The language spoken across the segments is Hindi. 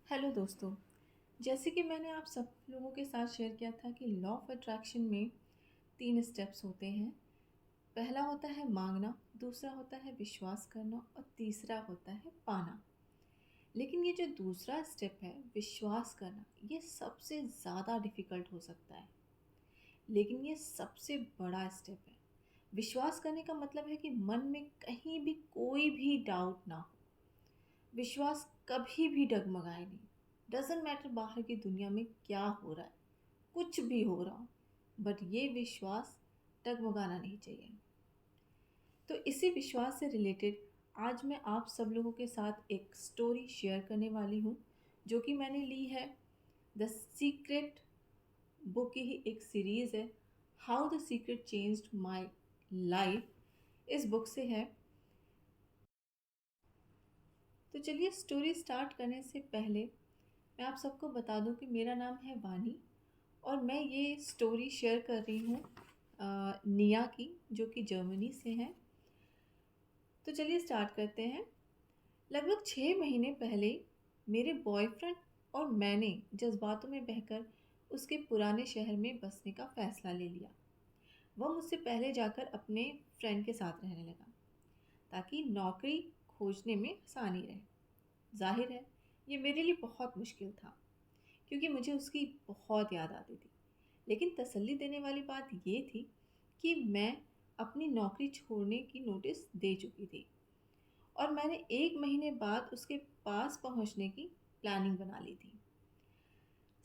हेलो दोस्तों। जैसे कि मैंने आप सब लोगों के साथ शेयर किया था कि लॉ ऑफ अट्रैक्शन में 3 स्टेप्स होते हैं। पहला होता है मांगना, दूसरा होता है विश्वास करना और तीसरा होता है पाना। लेकिन ये जो दूसरा स्टेप है विश्वास करना, ये सबसे ज़्यादा डिफ़िकल्ट हो सकता है, लेकिन ये सबसे बड़ा स्टेप है। विश्वास करने का मतलब है कि मन में कहीं भी कोई भी डाउट ना हो। विश्वास कभी भी डगमगाए नहीं। डजेंट मैटर बाहर की दुनिया में क्या हो रहा है, कुछ भी हो रहा हो, बट ये विश्वास डगमगाना नहीं चाहिए। तो इसी विश्वास से रिलेटेड आज मैं आप सब लोगों के साथ एक स्टोरी शेयर करने वाली हूँ, जो कि मैंने ली है द सीक्रेट बुक की ही एक सीरीज़ है, how the secret changed my life, इस बुक से है। तो चलिए स्टोरी स्टार्ट करने से पहले मैं आप सबको बता दूं कि मेरा नाम है वानी और मैं ये स्टोरी शेयर कर रही हूँ निया की, जो कि जर्मनी से हैं। तो चलिए स्टार्ट करते हैं। लगभग 6 महीने पहले मेरे बॉयफ्रेंड और मैंने जज्बातों में बहकर उसके पुराने शहर में बसने का फ़ैसला ले लिया। वह मुझसे पहले जाकर अपने फ्रेंड के साथ रहने लगा ताकि नौकरी खोजने में आसानी रहे। जाहिर है ये मेरे लिए बहुत मुश्किल था क्योंकि मुझे उसकी बहुत याद आती थी। लेकिन तसल्ली देने वाली बात ये थी कि मैं अपनी नौकरी छोड़ने की नोटिस दे चुकी थी और मैंने 1 महीने बाद उसके पास पहुंचने की प्लानिंग बना ली थी।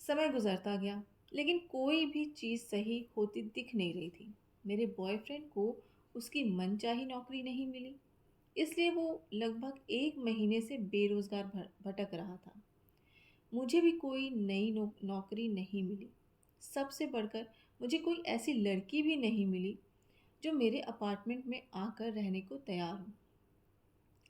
समय गुजरता गया, लेकिन कोई भी चीज़ सही होती दिख नहीं रही थी। मेरे बॉयफ्रेंड को उसकी मनचाही नौकरी नहीं मिली, इसलिए वो लगभग 1 महीने से बेरोज़गार भटक रहा था। मुझे भी कोई नई नौकरी नहीं मिली। सबसे बढ़कर मुझे कोई ऐसी लड़की भी नहीं मिली जो मेरे अपार्टमेंट में आकर रहने को तैयार हो।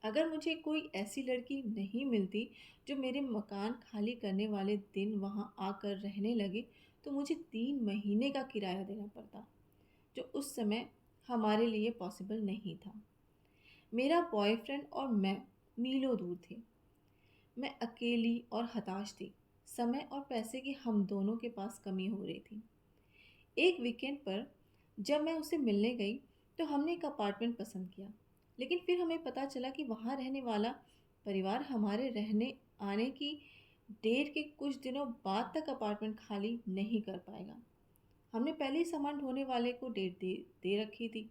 अगर मुझे कोई ऐसी लड़की नहीं मिलती जो मेरे मकान खाली करने वाले दिन वहां आकर रहने लगे, तो मुझे 3 महीने का किराया देना पड़ता, जो उस समय हमारे लिए पॉसिबल नहीं था। मेरा बॉयफ्रेंड और मैं मीलों दूर थे। मैं अकेली और हताश थी। समय और पैसे की हम दोनों के पास कमी हो रही थी। एक वीकेंड पर जब मैं उसे मिलने गई तो हमने एक अपार्टमेंट पसंद किया, लेकिन फिर हमें पता चला कि वहाँ रहने वाला परिवार हमारे रहने आने की डेट के कुछ दिनों बाद तक अपार्टमेंट खाली नहीं कर पाएगा। हमने पहले ही सामान ढोने वाले को डेट दे रखी थी,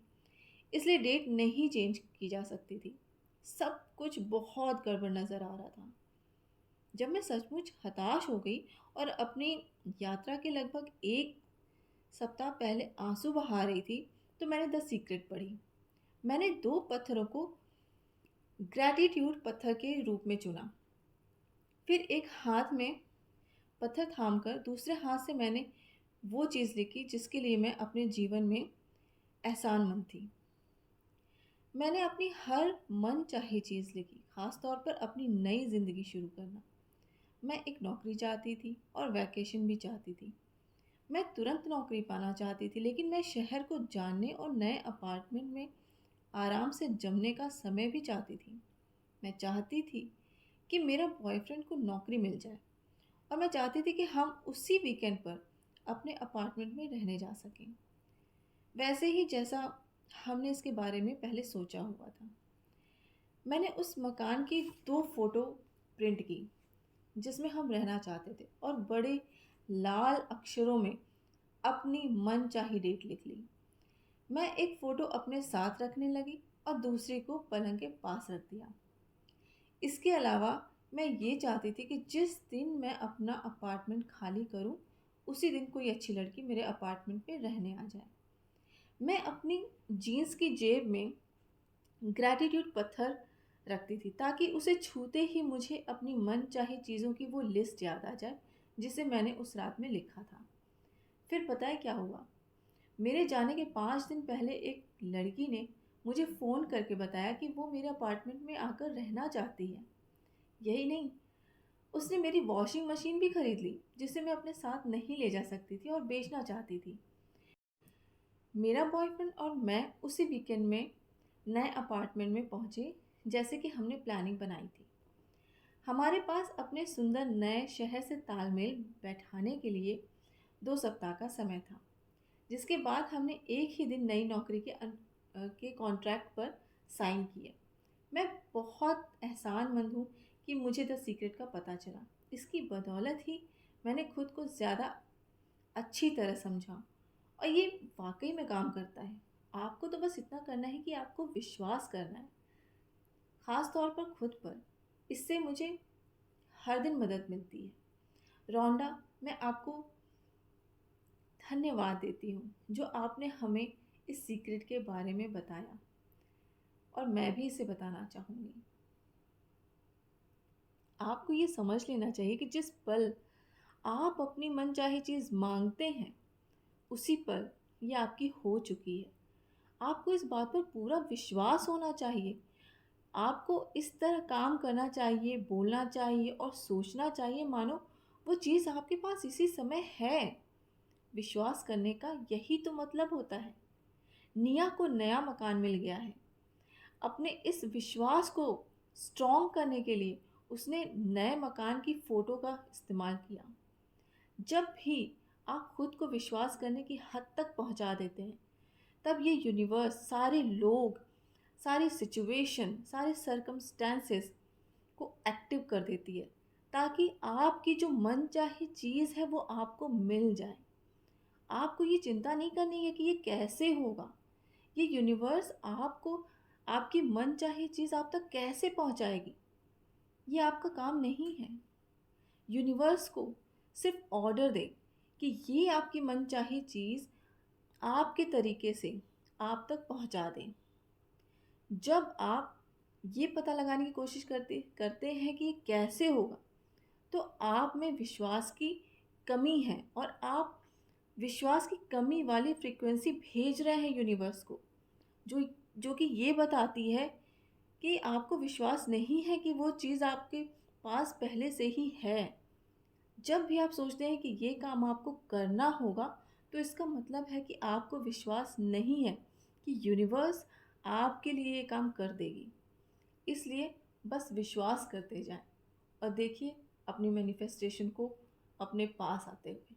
इसलिए डेट नहीं चेंज की जा सकती थी। सब कुछ बहुत गड़बड़ नज़र आ रहा था। जब मैं सचमुच हताश हो गई और अपनी यात्रा के लगभग 1 सप्ताह पहले आंसू बहा रही थी, तो मैंने द सीक्रेट पढ़ी। मैंने 2 पत्थरों को ग्रैटिट्यूड पत्थर के रूप में चुना। फिर एक हाथ में पत्थर थामकर दूसरे हाथ से मैंने वो चीज़ लिखी जिसके लिए मैं अपने जीवन में एहसानमंद थी। मैंने अपनी हर मन चाही चीज़ लिखी, खास तौर पर अपनी नई ज़िंदगी शुरू करना। मैं एक नौकरी चाहती थी और वैकेशन भी चाहती थी। मैं तुरंत नौकरी पाना चाहती थी, लेकिन मैं शहर को जानने और नए अपार्टमेंट में आराम से जमने का समय भी चाहती थी। मैं चाहती थी कि मेरा बॉयफ्रेंड को नौकरी मिल जाए और मैं चाहती थी कि हम उसी वीकेंड पर अपने अपार्टमेंट में रहने जा सकें, वैसे ही जैसा हमने इसके बारे में पहले सोचा हुआ था। मैंने उस मकान की 2 फोटो प्रिंट की जिसमें हम रहना चाहते थे और बड़े लाल अक्षरों में अपनी मनचाही डेट लिख ली। मैं एक फ़ोटो अपने साथ रखने लगी और दूसरी को पलंग के पास रख दिया। इसके अलावा मैं ये चाहती थी कि जिस दिन मैं अपना अपार्टमेंट खाली करूं, उसी दिन कोई अच्छी लड़की मेरे अपार्टमेंट में रहने आ जाए। मैं अपनी जीन्स की जेब में ग्रैटिट्यूड पत्थर रखती थी ताकि उसे छूते ही मुझे अपनी मनचाही चीज़ों की वो लिस्ट याद आ जाए जिसे मैंने उस रात में लिखा था। फिर पता है क्या हुआ? मेरे जाने के 5 दिन पहले एक लड़की ने मुझे फ़ोन करके बताया कि वो मेरे अपार्टमेंट में आकर रहना चाहती है। यही नहीं, उसने मेरी वॉशिंग मशीन भी खरीद ली जिसे मैं अपने साथ नहीं ले जा सकती थी और बेचना चाहती थी। मेरा बॉयफ्रेंड और मैं उसी वीकेंड में नए अपार्टमेंट में पहुंचे जैसे कि हमने प्लानिंग बनाई थी। हमारे पास अपने सुंदर नए शहर से तालमेल बैठाने के लिए 2 सप्ताह का समय था, जिसके बाद हमने एक ही दिन नई नौकरी के कॉन्ट्रैक्ट पर साइन किए। मैं बहुत एहसानमंद हूँ कि मुझे द सीक्रेट का पता चला। इसकी बदौलत ही मैंने खुद को ज़्यादा अच्छी तरह समझा, और ये वाकई में काम करता है। आपको तो बस इतना करना है कि आपको विश्वास करना है, ख़ास तौर पर खुद पर। इससे मुझे हर दिन मदद मिलती है। रोंडा, मैं आपको धन्यवाद देती हूँ जो आपने हमें इस सीक्रेट के बारे में बताया, और मैं भी इसे बताना चाहूँगी। आपको ये समझ लेना चाहिए कि जिस पल आप अपनी मनचाही चीज़ मांगते हैं, उसी पल ये आपकी हो चुकी है। आपको इस बात पर पूरा विश्वास होना चाहिए। आपको इस तरह काम करना चाहिए, बोलना चाहिए और सोचना चाहिए मानो वो चीज़ आपके पास इसी समय है। विश्वास करने का यही तो मतलब होता है। निया को नया मकान मिल गया है। अपने इस विश्वास को स्ट्रॉन्ग करने के लिए उसने नए मकान की फ़ोटो का इस्तेमाल किया। जब भी आप खुद को विश्वास करने की हद तक पहुंचा देते हैं, तब ये यूनिवर्स, सारे लोग, सारी सिचुएशन, सारे सर्कमस्टेंसेस को एक्टिव कर देती है, ताकि आपकी जो मनचाही चीज़ है वो आपको मिल जाए। आपको ये चिंता नहीं करनी है कि ये कैसे होगा। ये यूनिवर्स आपको आपकी मनचाही चीज़ आप तक कैसे पहुंचाएगी, ये आपका काम नहीं है। यूनिवर्स को सिर्फ ऑर्डर दें कि ये आपकी मनचाही चीज़ आपके तरीके से आप तक पहुंचा दें। जब आप ये पता लगाने की कोशिश करते करते हैं कि ये कैसे होगा, तो आप में विश्वास की कमी है, और आप विश्वास की कमी वाली फ्रीक्वेंसी भेज रहे हैं यूनिवर्स को, जो जो कि ये बताती है कि आपको विश्वास नहीं है कि वो चीज़ आपके पास पहले से ही है। जब भी आप सोचते हैं कि ये काम आपको करना होगा, तो इसका मतलब है कि आपको विश्वास नहीं है कि यूनिवर्स आपके लिए ये काम कर देगी। इसलिए बस विश्वास करते जाएं और देखिए अपनी मैनिफेस्टेशन को अपने पास आते हुए।